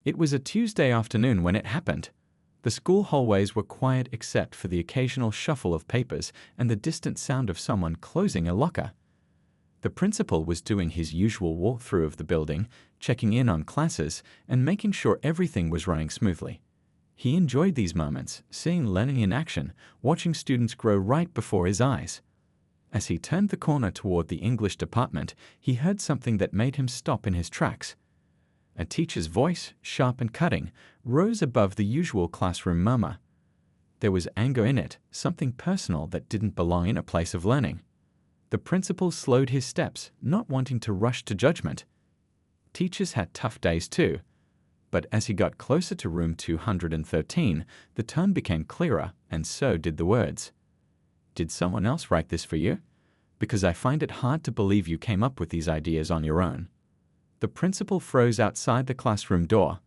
It was a Tuesday afternoon when it happened. The school hallways were quiet except for the occasional shuffle of papers and the distant sound of someone closing a locker. The principal was doing his usual walkthrough of the building, checking in on classes and making sure everything was running smoothly. He enjoyed these moments, seeing learning in action, watching students grow right before his eyes. As he turned the corner toward the English department, he heard something that made him stop in his tracks. A teacher's voice, sharp and cutting, rose above the usual classroom murmur. There was anger in it, something personal that didn't belong in a place of learning. The principal slowed his steps, not wanting to rush to judgment. Teachers had tough days too. But as he got closer to room 213, the tone became clearer, and so did the words. "Did someone else write this for you? Because I find it hard to believe you came up with these ideas on your own." The principal froze outside the classroom door.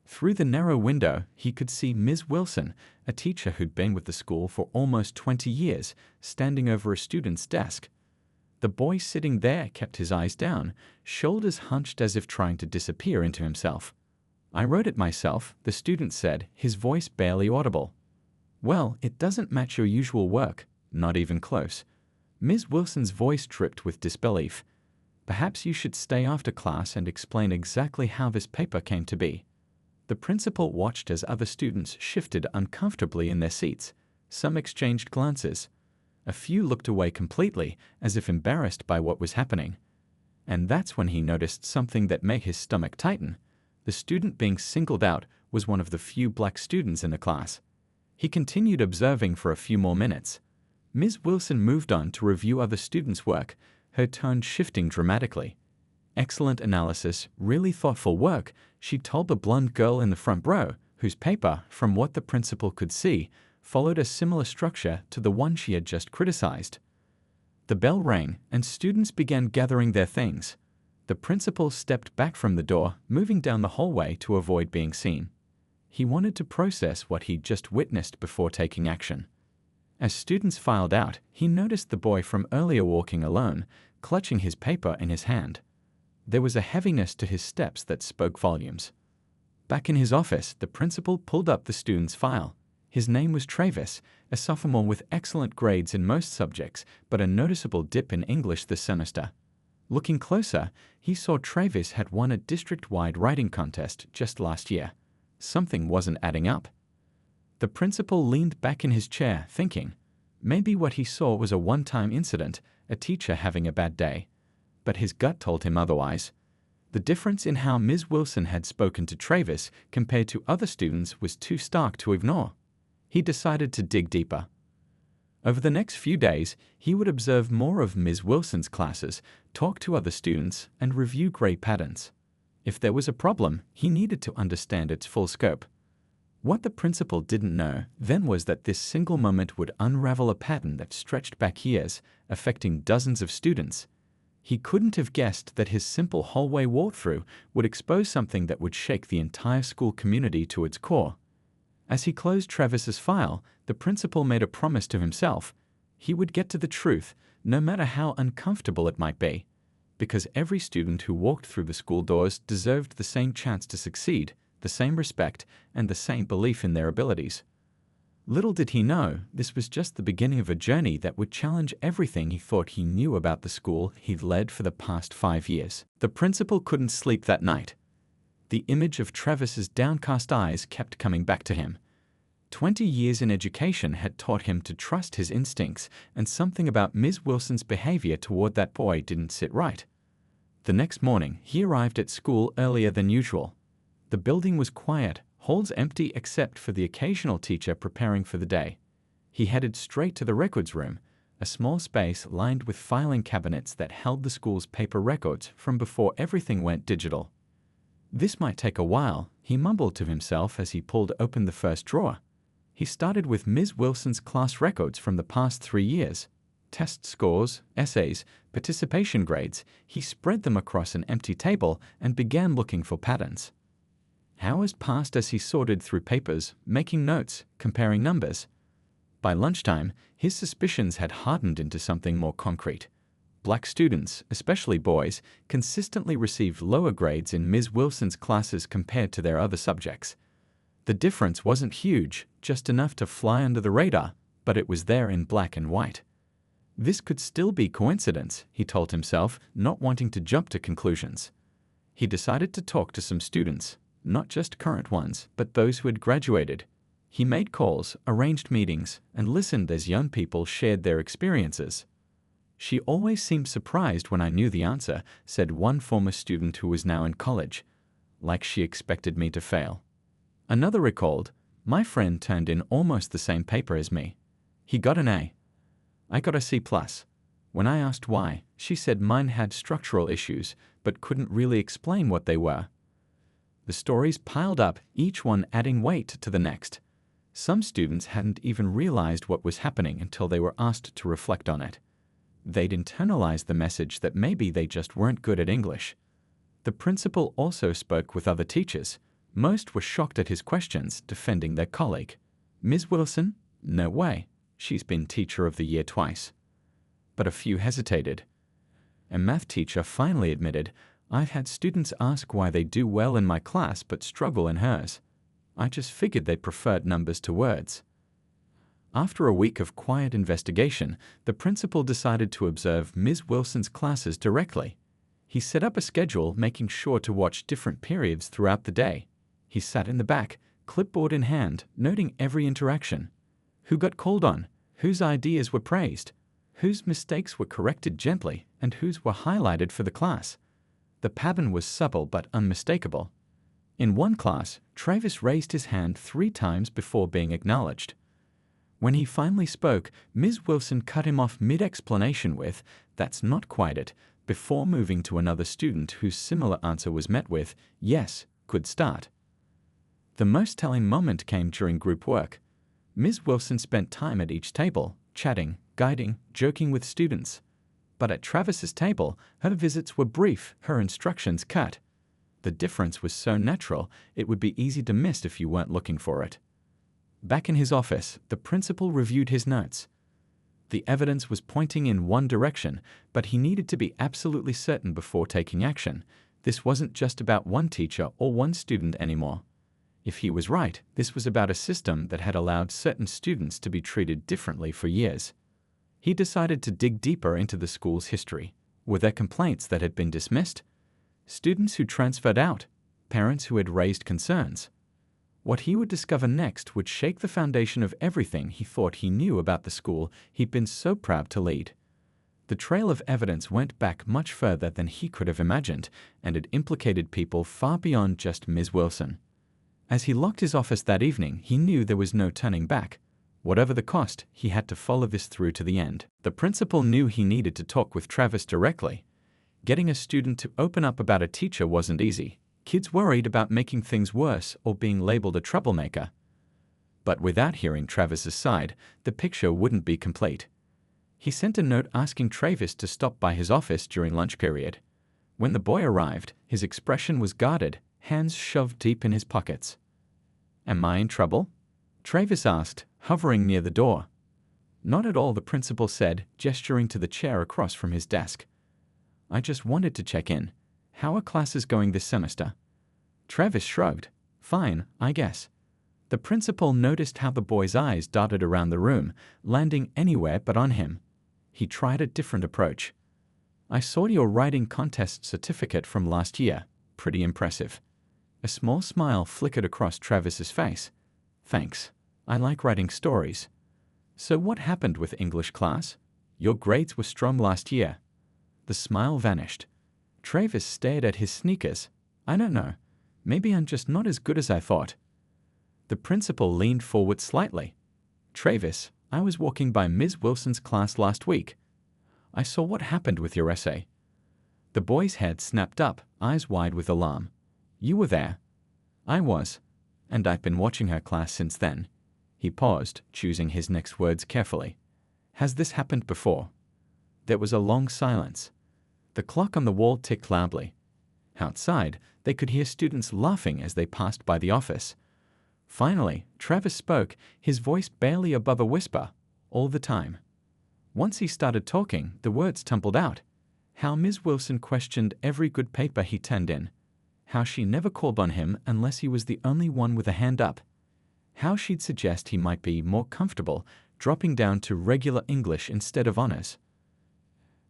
Through the narrow window, he could see Ms. Wilson, a teacher who'd been with the school for almost 20 years, standing over a student's desk. The boy sitting there kept his eyes down, shoulders hunched as if trying to disappear into himself. "I wrote it myself," the student said, his voice barely audible. "Well, it doesn't match your usual work, not even close." Ms. Wilson's voice dripped with disbelief. "Perhaps you should stay after class and explain exactly how this paper came to be." The principal watched as other students shifted uncomfortably in their seats. Some exchanged glances. A few looked away completely, as if embarrassed by what was happening. And that's when he noticed something that made his stomach tighten. The student being singled out was one of the few black students in the class. He continued observing for a few more minutes. Ms. Wilson moved on to review other students' work, her tone shifting dramatically. "Excellent analysis, really thoughtful work," she told the blonde girl in the front row, whose paper, from what the principal could see, followed a similar structure to the one she had just criticized. The bell rang, and students began gathering their things. The principal stepped back from the door, moving down the hallway to avoid being seen. He wanted to process what he'd just witnessed before taking action. As students filed out, he noticed the boy from earlier walking alone, clutching his paper in his hand. There was a heaviness to his steps that spoke volumes. Back in his office, the principal pulled up the student's file. His name was Travis, a sophomore with excellent grades in most subjects, but a noticeable dip in English this semester. Looking closer, he saw Travis had won a district-wide writing contest just last year. Something wasn't adding up. The principal leaned back in his chair, thinking. Maybe what he saw was a one-time incident, a teacher having a bad day. But his gut told him otherwise. The difference in how Ms. Wilson had spoken to Travis compared to other students was too stark to ignore. He decided to dig deeper. Over the next few days, he would observe more of Ms. Wilson's classes, talk to other students, and review grade patterns. If there was a problem, he needed to understand its full scope. What the principal didn't know then was that this single moment would unravel a pattern that stretched back years, affecting dozens of students. He couldn't have guessed that his simple hallway walkthrough would expose something that would shake the entire school community to its core. As he closed Travis's file, the principal made a promise to himself. He would get to the truth, no matter how uncomfortable it might be. Because every student who walked through the school doors deserved the same chance to succeed, the same respect, and the same belief in their abilities. Little did he know, this was just the beginning of a journey that would challenge everything he thought he knew about the school he'd led for the past 5 years. The principal couldn't sleep that night. The image of Travis's downcast eyes kept coming back to him. 20 years in education had taught him to trust his instincts, and something about Ms. Wilson's behavior toward that boy didn't sit right. The next morning, he arrived at school earlier than usual. The building was quiet, halls empty except for the occasional teacher preparing for the day. He headed straight to the records room, a small space lined with filing cabinets that held the school's paper records from before everything went digital. "This might take a while," he mumbled to himself as he pulled open the first drawer. He started with Ms. Wilson's class records from the past 3 years. Test scores, essays, participation grades. He spread them across an empty table and began looking for patterns. Hours passed as he sorted through papers, making notes, comparing numbers. By lunchtime, his suspicions had hardened into something more concrete. black students, especially boys, consistently received lower grades in Ms. Wilson's classes compared to their other subjects. The difference wasn't huge, just enough to fly under the radar, but it was there in black and white. This could still be coincidence, he told himself, not wanting to jump to conclusions. He decided to talk to some students, not just current ones, but those who had graduated. He made calls, arranged meetings, and listened as young people shared their experiences. "She always seemed surprised when I knew the answer," said one former student who was now in college, "like she expected me to fail." Another recalled, "My friend turned in almost the same paper as me. He got an A. I got a C+. When I asked why, she said mine had structural issues, but couldn't really explain what they were." The stories piled up, each one adding weight to the next. Some students hadn't even realized what was happening until they were asked to reflect on it. They'd internalized the message that maybe they just weren't good at English. The principal also spoke with other teachers. Most were shocked at his questions, defending their colleague. "Ms. Wilson? No way. She's been Teacher of the Year twice." But a few hesitated. A math teacher finally admitted, "I've had students ask why they do well in my class but struggle in hers. I just figured they preferred numbers to words." After a week of quiet investigation, the principal decided to observe Ms. Wilson's classes directly. He set up a schedule, making sure to watch different periods throughout the day. He sat in the back, clipboard in hand, noting every interaction. Who got called on? Whose ideas were praised? Whose mistakes were corrected gently, and whose were highlighted for the class? The pattern was subtle but unmistakable. In one class, Travis raised his hand 3 times before being acknowledged. When he finally spoke, Ms. Wilson cut him off mid-explanation with, "That's not quite it," before moving to another student whose similar answer was met with, "Yes, could start." The most telling moment came during group work. Ms. Wilson spent time at each table, chatting, guiding, joking with students. But at Travis's table, her visits were brief, her instructions cut. The difference was so natural, it would be easy to miss if you weren't looking for it. Back in his office, the principal reviewed his notes. The evidence was pointing in one direction, but he needed to be absolutely certain before taking action. This wasn't just about one teacher or one student anymore. If he was right, this was about a system that had allowed certain students to be treated differently for years. He decided to dig deeper into the school's history. Were there complaints that had been dismissed? Students who transferred out? Parents who had raised concerns? What he would discover next would shake the foundation of everything he thought he knew about the school he'd been so proud to lead. The trail of evidence went back much further than he could have imagined, and it implicated people far beyond just Ms. Wilson. As he locked his office that evening, he knew there was no turning back. Whatever the cost, he had to follow this through to the end. The principal knew he needed to talk with Travis directly. Getting a student to open up about a teacher wasn't easy. Kids worried about making things worse or being labeled a troublemaker. But without hearing Travis's side, the picture wouldn't be complete. He sent a note asking Travis to stop by his office during lunch period. When the boy arrived, his expression was guarded, hands shoved deep in his pockets. "Am I in trouble?" Travis asked, hovering near the door. "Not at all," the principal said, gesturing to the chair across from his desk. "I just wanted to check in. How are classes going this semester?" Travis shrugged. "Fine, I guess." The principal noticed how the boy's eyes darted around the room, landing anywhere but on him. He tried a different approach. "I saw your writing contest certificate from last year. Pretty impressive." A small smile flickered across Travis's face. "Thanks. I like writing stories." "So what happened with English class? Your grades were strong last year." The smile vanished. Travis stared at his sneakers. "I don't know. Maybe I'm just not as good as I thought." The principal leaned forward slightly. "Travis, I was walking by Ms. Wilson's class last week. I saw what happened with your essay." The boy's head snapped up, eyes wide with alarm. "You were there?" "I was. And I've been watching her class since then." He paused, choosing his next words carefully. "Has this happened before?" There was a long silence. The clock on the wall ticked loudly. Outside, they could hear students laughing as they passed by the office. Finally, Travis spoke, his voice barely above a whisper, "All the time." Once he started talking, the words tumbled out. How Ms. Wilson questioned every good paper he turned in. How she never called on him unless he was the only one with a hand up. How she'd suggest he might be more comfortable dropping down to regular English instead of honors.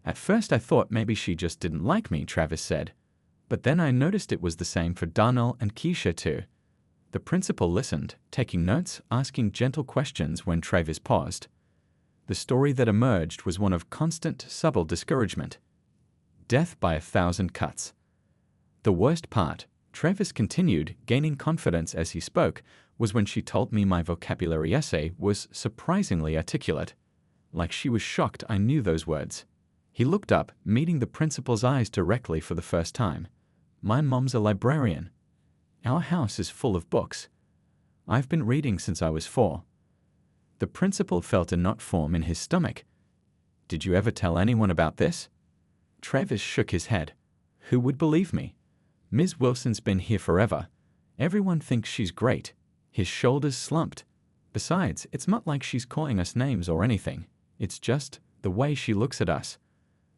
At first I thought maybe she just didn't like me, Travis said. But then I noticed it was the same for Darnell and Keisha too. The principal listened, taking notes, asking gentle questions when Travis paused. The story that emerged was one of constant, subtle discouragement. Death by 1,000 cuts. The worst part, Travis continued, gaining confidence as he spoke, was when she told me my vocabulary essay was surprisingly articulate. Like she was shocked I knew those words. He looked up, meeting the principal's eyes directly for the first time. My mom's a librarian. Our house is full of books. I've been reading since I was 4. The principal felt a knot form in his stomach. Did you ever tell anyone about this? Travis shook his head. Who would believe me? Ms. Wilson's been here forever. Everyone thinks she's great. His shoulders slumped. Besides, it's not like she's calling us names or anything. It's just the way she looks at us.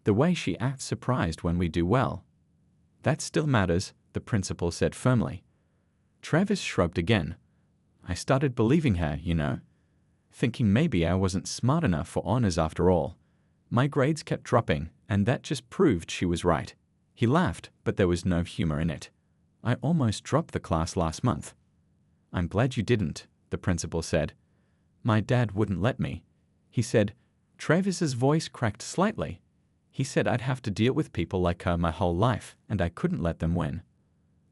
The way she acts surprised when we do well. That still matters, the principal said firmly. Travis shrugged again. I started believing her, you know. Thinking maybe I wasn't smart enough for honors after all. My grades kept dropping, and that just proved she was right. He laughed, but there was no humor in it. I almost dropped the class last month. I'm glad you didn't, the principal said. My dad wouldn't let me. He said, Travis's voice cracked slightly. He said I'd have to deal with people like her my whole life, and I couldn't let them win.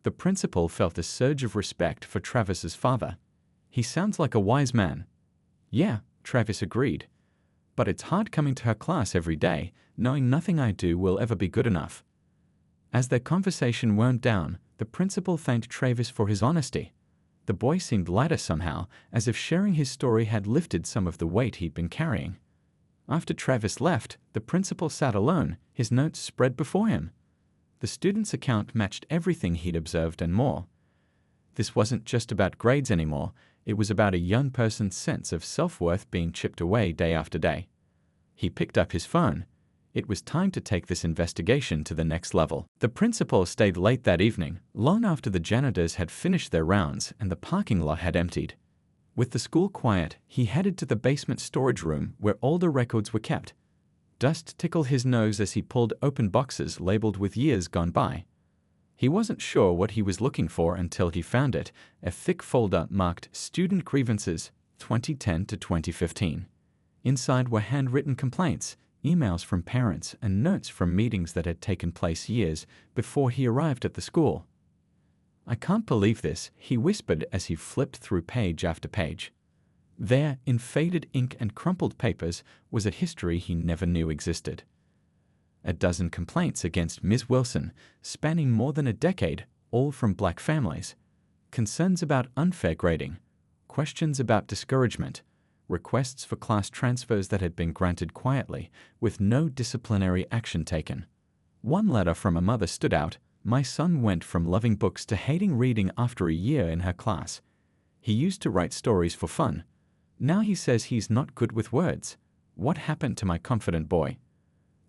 The principal felt a surge of respect for Travis's father. He sounds like a wise man. Yeah, Travis agreed. But it's hard coming to her class every day, knowing nothing I do will ever be good enough. As their conversation wound down, the principal thanked Travis for his honesty. The boy seemed lighter somehow, as if sharing his story had lifted some of the weight he'd been carrying. After Travis left, the principal sat alone, his notes spread before him. The student's account matched everything he'd observed and more. This wasn't just about grades anymore, it was about a young person's sense of self-worth being chipped away day after day. He picked up his phone. It was time to take this investigation to the next level. The principal stayed late that evening, long after the janitors had finished their rounds and the parking lot had emptied. With the school quiet, he headed to the basement storage room where older records were kept. Dust tickled his nose as he pulled open boxes labeled with years gone by. He wasn't sure what he was looking for until he found it, a thick folder marked Student Grievances 2010 to 2015. Inside were handwritten complaints, emails from parents, and notes from meetings that had taken place years before he arrived at the school. I can't believe this, he whispered as he flipped through page after page. There, in faded ink and crumpled papers, was a history he never knew existed. A dozen complaints against Ms. Wilson, spanning more than a decade, all from black families. Concerns about unfair grading, questions about discouragement, requests for class transfers that had been granted quietly, with no disciplinary action taken. One letter from a mother stood out. My son went from loving books to hating reading after a year in her class. He used to write stories for fun. Now he says he's not good with words. What happened to my confident boy?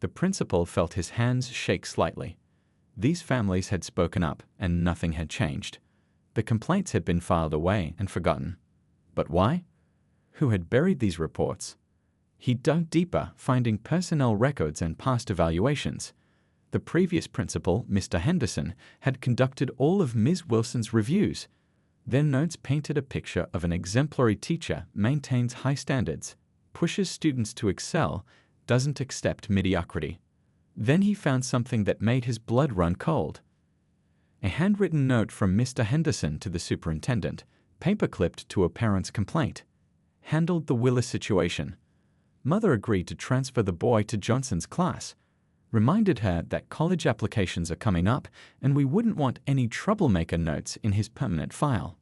The principal felt his hands shake slightly. These families had spoken up, and nothing had changed. The complaints had been filed away and forgotten. But why? Who had buried these reports? He dug deeper, finding personnel records and past evaluations. The previous principal, Mr. Henderson, had conducted all of Ms. Wilson's reviews. Their notes painted a picture of an exemplary teacher, maintains high standards, pushes students to excel, doesn't accept mediocrity. Then he found something that made his blood run cold. A handwritten note from Mr. Henderson to the superintendent, paper-clipped to a parent's complaint. Handled the Willis situation. Mother agreed to transfer the boy to Johnson's class. Reminded her that college applications are coming up and we wouldn't want any troublemaker notes in his permanent file.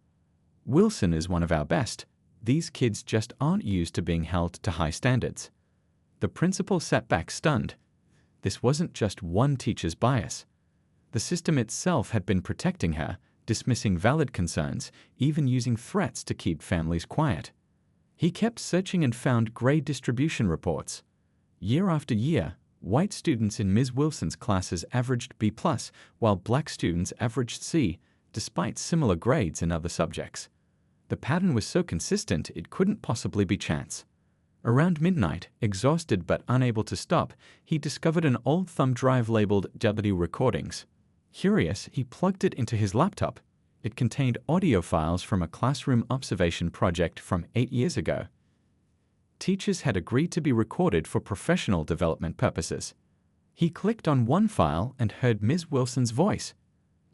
Wilson is one of our best. These kids just aren't used to being held to high standards. The principal sat back stunned. This wasn't just one teacher's bias. The system itself had been protecting her, dismissing valid concerns, even using threats to keep families quiet. He kept searching and found grade distribution reports. Year after year, White students in Ms. Wilson's classes averaged B+, while black students averaged C, despite similar grades in other subjects. The pattern was so consistent it couldn't possibly be chance. Around midnight, exhausted but unable to stop, he discovered an old thumb drive labeled W Recordings. Curious, he plugged it into his laptop. It contained audio files from a classroom observation project from 8 years ago. Teachers had agreed to be recorded for professional development purposes. He clicked on one file and heard Ms. Wilson's voice.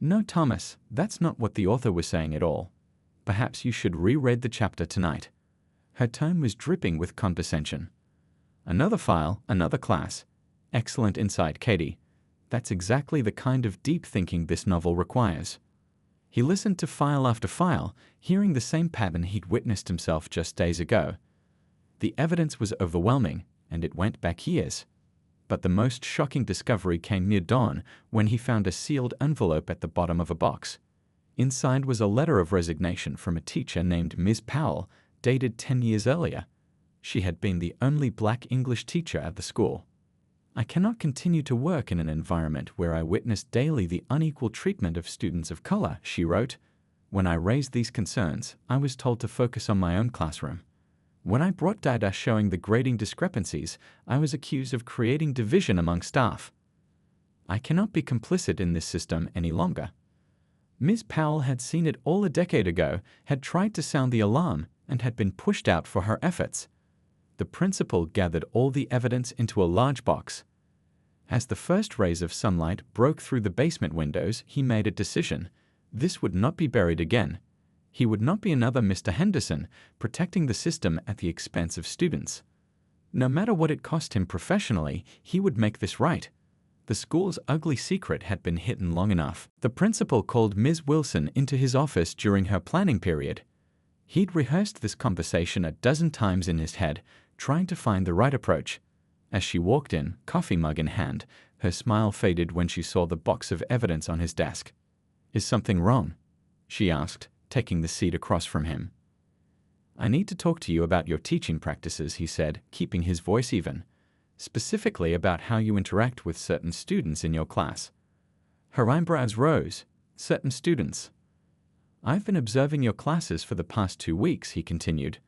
"No, Thomas, that's not what the author was saying at all. Perhaps you should reread the chapter tonight." Her tone was dripping with condescension. "Another file, another class. Excellent insight, Katie. That's exactly the kind of deep thinking this novel requires." He listened to file after file, hearing the same pattern he'd witnessed himself just days ago. The evidence was overwhelming, and it went back years. But the most shocking discovery came near dawn when he found a sealed envelope at the bottom of a box. Inside was a letter of resignation from a teacher named Ms. Powell, dated 10 years earlier. She had been the only black English teacher at the school. "I cannot continue to work in an environment where I witness daily the unequal treatment of students of color," she wrote. "When I raised these concerns, I was told to focus on my own classroom. When I brought data showing the grading discrepancies, I was accused of creating division among staff. I cannot be complicit in this system any longer." Ms. Powell had seen it all a decade ago, had tried to sound the alarm, and had been pushed out for her efforts. The principal gathered all the evidence into a large box. As the first rays of sunlight broke through the basement windows, he made a decision. This would not be buried again. He would not be another Mr. Henderson, protecting the system at the expense of students. No matter what it cost him professionally, he would make this right. The school's ugly secret had been hidden long enough. The principal called Ms. Wilson into his office during her planning period. He'd rehearsed this conversation a dozen times in his head, trying to find the right approach. As she walked in, coffee mug in hand, her smile faded when she saw the box of evidence on his desk. "Is something wrong?" she asked, taking the seat across from him. "I need to talk to you about your teaching practices," he said, keeping his voice even. "Specifically about how you interact with certain students in your class." Her eyebrows rose. "Certain students?" "I've been observing your classes for the past 2 weeks," he continued.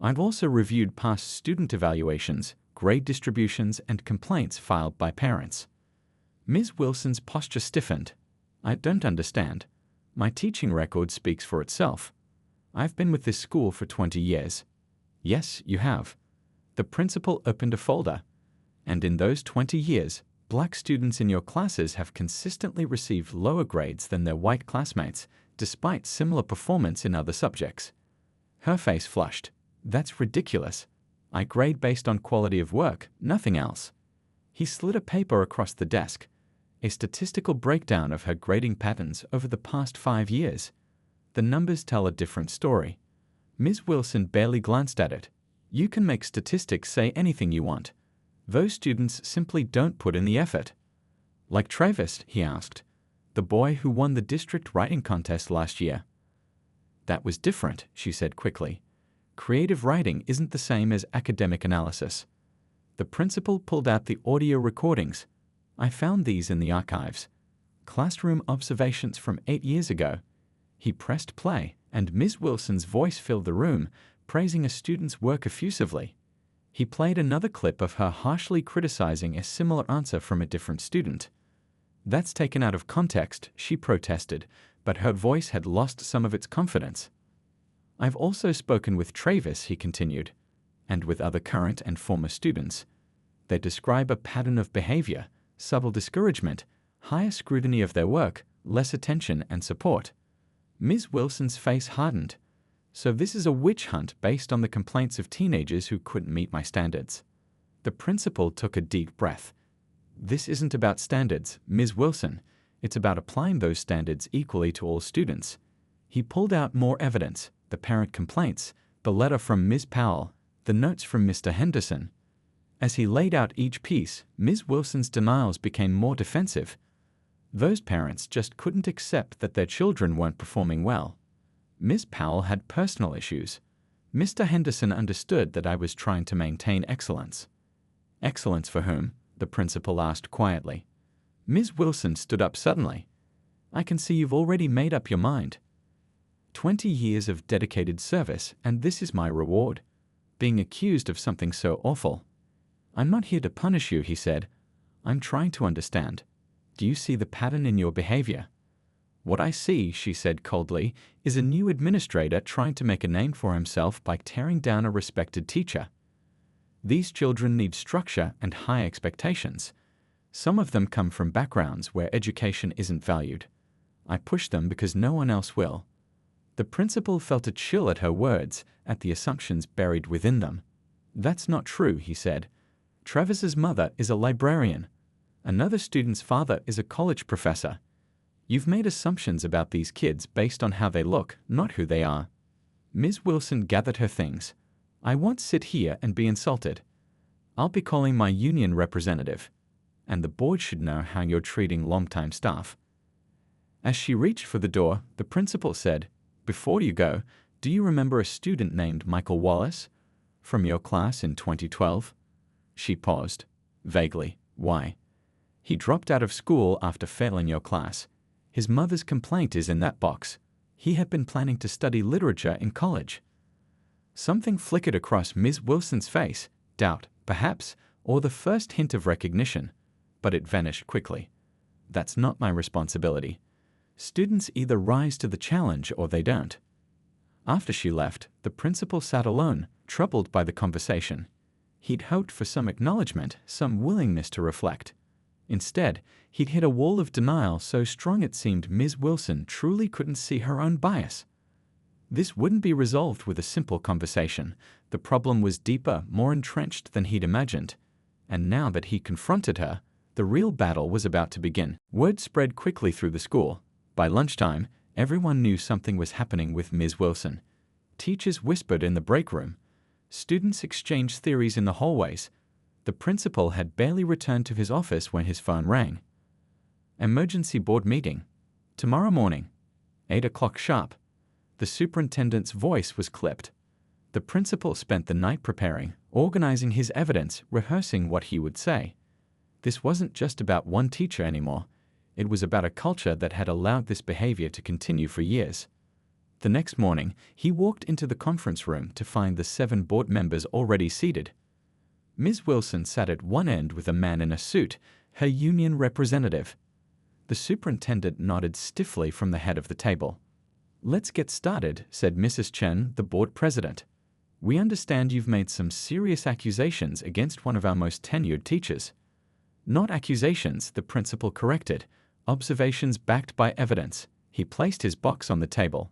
"I've also reviewed past student evaluations, grade distributions, and complaints filed by parents." Ms. Wilson's posture stiffened. "I don't understand. My teaching record speaks for itself. I've been with this school for 20 years. "Yes, you have." The principal opened a folder. "And in those 20 years, black students in your classes have consistently received lower grades than their white classmates, despite similar performance in other subjects." Her face flushed. "That's ridiculous. I grade based on quality of work, nothing else." He slid a paper across the desk. A statistical breakdown of her grading patterns over the past 5 years. The numbers tell a different story. Ms. Wilson barely glanced at it. "You can make statistics say anything you want. Those students simply don't put in the effort." "Like Travis?" he asked. "The boy who won the district writing contest last year." "That was different," she said quickly. "Creative writing isn't the same as academic analysis." The principal pulled out the audio recordings. "I found these in the archives. Classroom observations from 8 years ago." He pressed play, and Ms. Wilson's voice filled the room, praising a student's work effusively. He played another clip of her harshly criticizing a similar answer from a different student. "That's taken out of context," she protested, but her voice had lost some of its confidence. "I've also spoken with Travis," he continued, "and with other current and former students. They describe a pattern of behavior, subtle discouragement, higher scrutiny of their work, less attention and support." Ms. Wilson's face hardened. "So this is a witch hunt based on the complaints of teenagers who couldn't meet my standards." The principal took a deep breath. "This isn't about standards, Ms. Wilson. It's about applying those standards equally to all students." He pulled out more evidence, the parent complaints, the letter from Ms. Powell, the notes from Mr. Henderson. As he laid out each piece, Ms. Wilson's denials became more defensive. Those parents just couldn't accept that their children weren't performing well. Ms. Powell had personal issues. "Mr. Henderson understood that I was trying to maintain excellence." "Excellence for whom?" the principal asked quietly. Ms. Wilson stood up suddenly. I can see you've already made up your mind. 20 years of dedicated service, and this is my reward. Being accused of something so awful. I'm not here to punish you, he said. I'm trying to understand. Do you see the pattern in your behavior? What I see, she said coldly, is a new administrator trying to make a name for himself by tearing down a respected teacher. These children need structure and high expectations. Some of them come from backgrounds where education isn't valued. I push them because no one else will. The principal felt a chill at her words, at the assumptions buried within them. That's not true, he said. Travis's mother is a librarian. Another student's father is a college professor. You've made assumptions about these kids based on how they look, not who they are. Ms. Wilson gathered her things. I won't sit here and be insulted. I'll be calling my union representative. And the board should know how you're treating long-time staff. As she reached for the door, the principal said, Before you go, do you remember a student named Michael Wallace? From your class in 2012? She paused. Vaguely. Why? He dropped out of school after failing your class. His mother's complaint is in that box. He had been planning to study literature in college. Something flickered across Ms. Wilson's face, doubt, perhaps, or the first hint of recognition, but it vanished quickly. That's not my responsibility. Students either rise to the challenge or they don't. After she left, the principal sat alone, troubled by the conversation. He'd hoped for some acknowledgement, some willingness to reflect. Instead, he'd hit a wall of denial so strong it seemed Ms. Wilson truly couldn't see her own bias. This wouldn't be resolved with a simple conversation. The problem was deeper, more entrenched than he'd imagined. And now that he confronted her, the real battle was about to begin. Word spread quickly through the school. By lunchtime, everyone knew something was happening with Ms. Wilson. Teachers whispered in the break room. Students exchanged theories in the hallways. The principal had barely returned to his office when his phone rang. Emergency board meeting. Tomorrow morning. 8 o'clock sharp. The superintendent's voice was clipped. The principal spent the night preparing, organizing his evidence, rehearsing what he would say. This wasn't just about one teacher anymore. It was about a culture that had allowed this behavior to continue for years. The next morning, he walked into the conference room to find the 7 board members already seated. Ms. Wilson sat at one end with a man in a suit, her union representative. The superintendent nodded stiffly from the head of the table. Let's get started, said Mrs. Chen, the board president. We understand you've made some serious accusations against one of our most tenured teachers. Not accusations, the principal corrected. Observations backed by evidence. He placed his box on the table.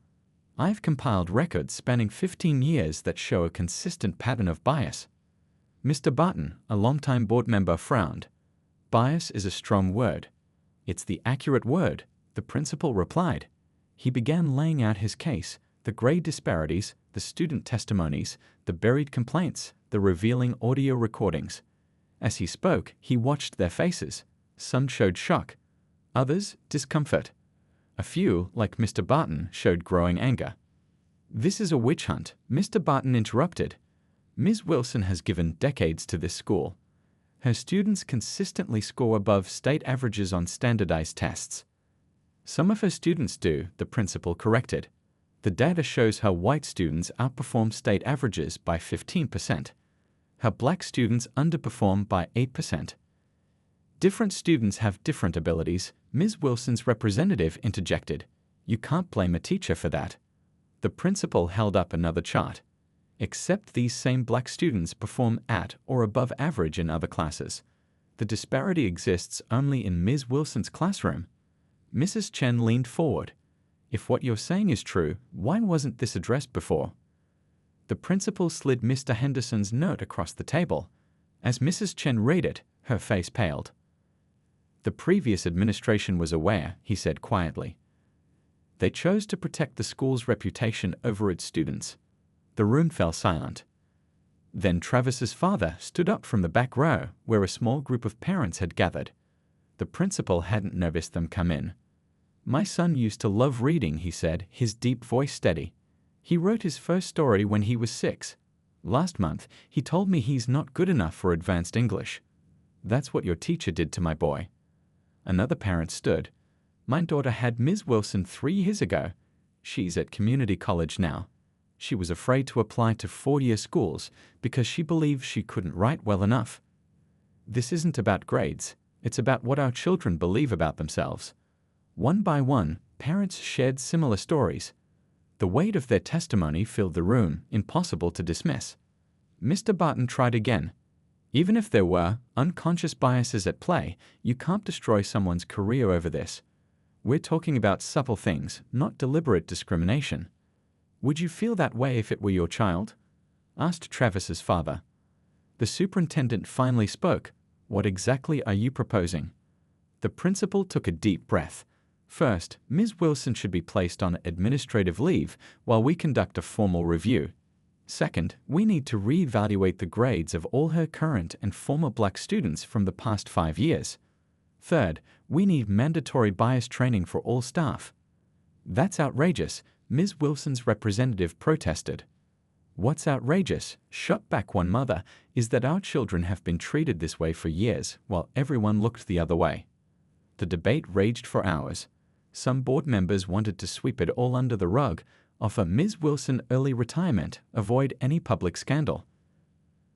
I've compiled records spanning 15 years that show a consistent pattern of bias. Mr. Barton, a longtime board member, frowned. Bias is a strong word. It's the accurate word, the principal replied. He began laying out his case, the grade disparities, the student testimonies, the buried complaints, the revealing audio recordings. As he spoke, he watched their faces. Some showed shock, others discomfort. A few, like Mr. Barton, showed growing anger. This is a witch hunt, Mr. Barton interrupted. Ms. Wilson has given decades to this school. Her students consistently score above state averages on standardized tests. Some of her students do, the principal corrected. The data shows how white students outperform state averages by 15%. How black students underperform by 8%. Different students have different abilities, Ms. Wilson's representative interjected. You can't blame a teacher for that. The principal held up another chart. Except these same black students perform at or above average in other classes. The disparity exists only in Ms. Wilson's classroom. Mrs. Chen leaned forward. If what you're saying is true, why wasn't this addressed before? The principal slid Mr. Henderson's note across the table. As Mrs. Chen read it, her face paled. The previous administration was aware, he said quietly. They chose to protect the school's reputation over its students. The room fell silent. Then Travis's father stood up from the back row, where a small group of parents had gathered. The principal hadn't noticed them come in. My son used to love reading, he said, his deep voice steady. He wrote his first story when he was 6. Last month, he told me he's not good enough for advanced English. That's what your teacher did to my boy. Another parent stood. My daughter had Ms. Wilson 3 years ago. She's at community college now. She was afraid to apply to 4-year schools because she believed she couldn't write well enough. This isn't about grades. It's about what our children believe about themselves. One by one, parents shared similar stories. The weight of their testimony filled the room, impossible to dismiss. Mr. Barton tried again. Even if there were unconscious biases at play, you can't destroy someone's career over this. We're talking about subtle things, not deliberate discrimination. Would you feel that way if it were your child? Asked Travis's father. The superintendent finally spoke. What exactly are you proposing? The principal took a deep breath. First, Ms. Wilson should be placed on administrative leave while we conduct a formal review. Second, we need to reevaluate the grades of all her current and former black students from the past 5 years. Third, we need mandatory bias training for all staff. That's outrageous, Ms. Wilson's representative protested. What's outrageous, shot back one mother, is that our children have been treated this way for years while everyone looked the other way. The debate raged for hours. Some board members wanted to sweep it all under the rug, offer Ms. Wilson early retirement, avoid any public scandal.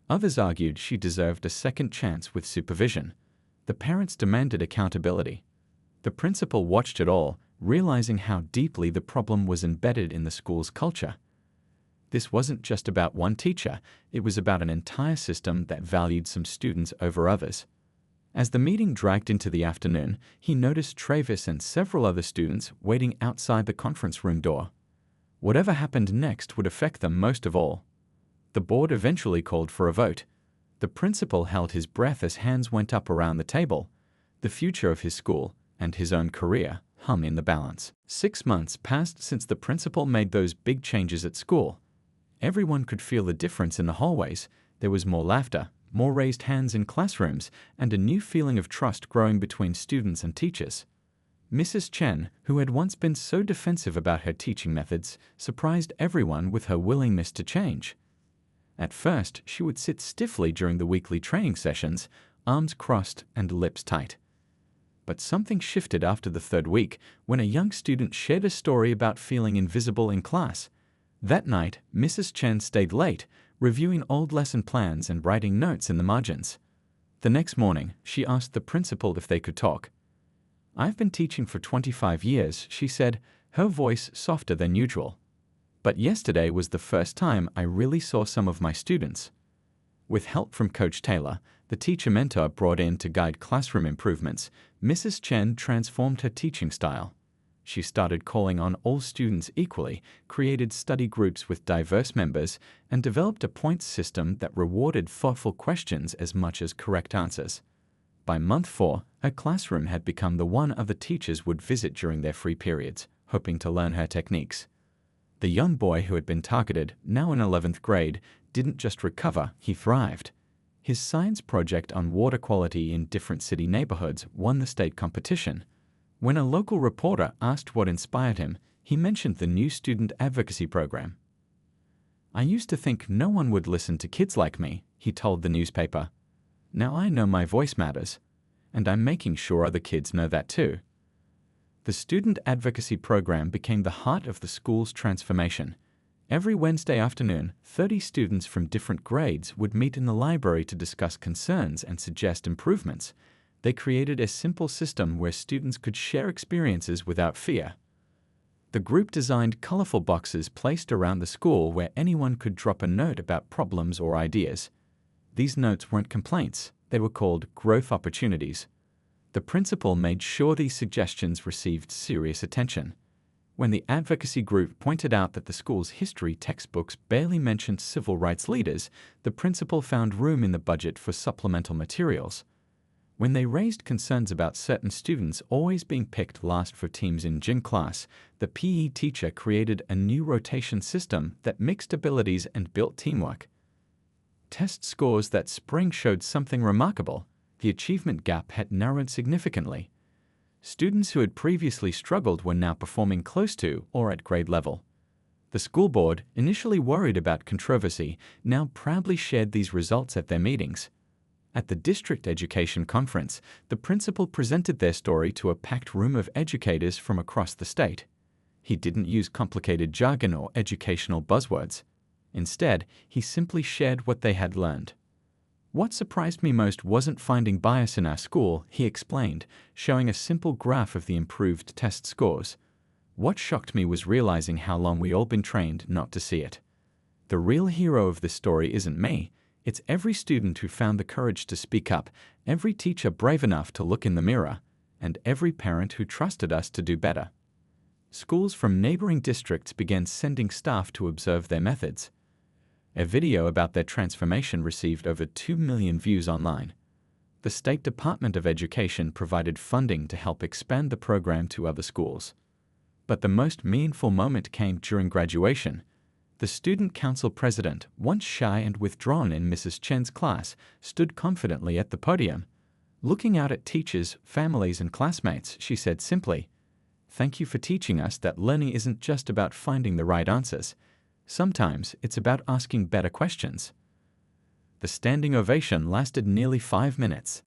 Others argued she deserved a second chance with supervision. The parents demanded accountability. The principal watched it all, realizing how deeply the problem was embedded in the school's culture. This wasn't just about one teacher, it was about an entire system that valued some students over others. As the meeting dragged into the afternoon, he noticed Travis and several other students waiting outside the conference room door. Whatever happened next would affect them most of all. The board eventually called for a vote. The principal held his breath as hands went up around the table. The future of his school and his own career hung in the balance. 6 months passed since the principal made those big changes at school. Everyone could feel the difference in the hallways. There was more laughter, more raised hands in classrooms, and a new feeling of trust growing between students and teachers. Mrs. Chen, who had once been so defensive about her teaching methods, surprised everyone with her willingness to change. At first, she would sit stiffly during the weekly training sessions, arms crossed and lips tight. But something shifted after the 3rd week when a young student shared a story about feeling invisible in class. That night, Mrs. Chen stayed late, reviewing old lesson plans and writing notes in the margins. The next morning, she asked the principal if they could talk. "I've been teaching for 25 years," she said, her voice softer than usual. "But yesterday was the first time I really saw some of my students." With help from Coach Taylor, the teacher mentor brought in to guide classroom improvements, Mrs. Chen transformed her teaching style. She started calling on all students equally, created study groups with diverse members, and developed a points system that rewarded thoughtful questions as much as correct answers. By month 4, her classroom had become the one other teachers would visit during their free periods, hoping to learn her techniques. The young boy who had been targeted, now in 11th grade, didn't just recover, he thrived. His science project on water quality in different city neighborhoods won the state competition. When a local reporter asked what inspired him, he mentioned the new student advocacy program. "I used to think no one would listen to kids like me," he told the newspaper. "Now I know my voice matters, and I'm making sure other kids know that too." The student advocacy program became the heart of the school's transformation. Every Wednesday afternoon, 30 students from different grades would meet in the library to discuss concerns and suggest improvements. They created a simple system where students could share experiences without fear. The group designed colorful boxes placed around the school where anyone could drop a note about problems or ideas. These notes weren't complaints, they were called growth opportunities. The principal made sure these suggestions received serious attention. When the advocacy group pointed out that the school's history textbooks barely mentioned civil rights leaders, the principal found room in the budget for supplemental materials. When they raised concerns about certain students always being picked last for teams in gym class, the PE teacher created a new rotation system that mixed abilities and built teamwork. Test scores that spring showed something remarkable. The achievement gap had narrowed significantly. Students who had previously struggled were now performing close to or at grade level. The school board, initially worried about controversy, now proudly shared these results at their meetings. At the district education conference, the principal presented their story to a packed room of educators from across the state. He didn't use complicated jargon or educational buzzwords. Instead, he simply shared what they had learned. What surprised me most wasn't finding bias in our school, he explained, showing a simple graph of the improved test scores. What shocked me was realizing how long we all been trained not to see it. The real hero of this story isn't me. It's every student who found the courage to speak up, every teacher brave enough to look in the mirror, and every parent who trusted us to do better. Schools from neighboring districts began sending staff to observe their methods. A video about their transformation received over 2 million views online. The State Department of Education provided funding to help expand the program to other schools. But the most meaningful moment came during graduation. The student council president, once shy and withdrawn in Mrs. Chen's class, stood confidently at the podium. Looking out at teachers, families, and classmates, she said simply, "Thank you for teaching us that learning isn't just about finding the right answers. Sometimes it's about asking better questions." The standing ovation lasted nearly 5 minutes.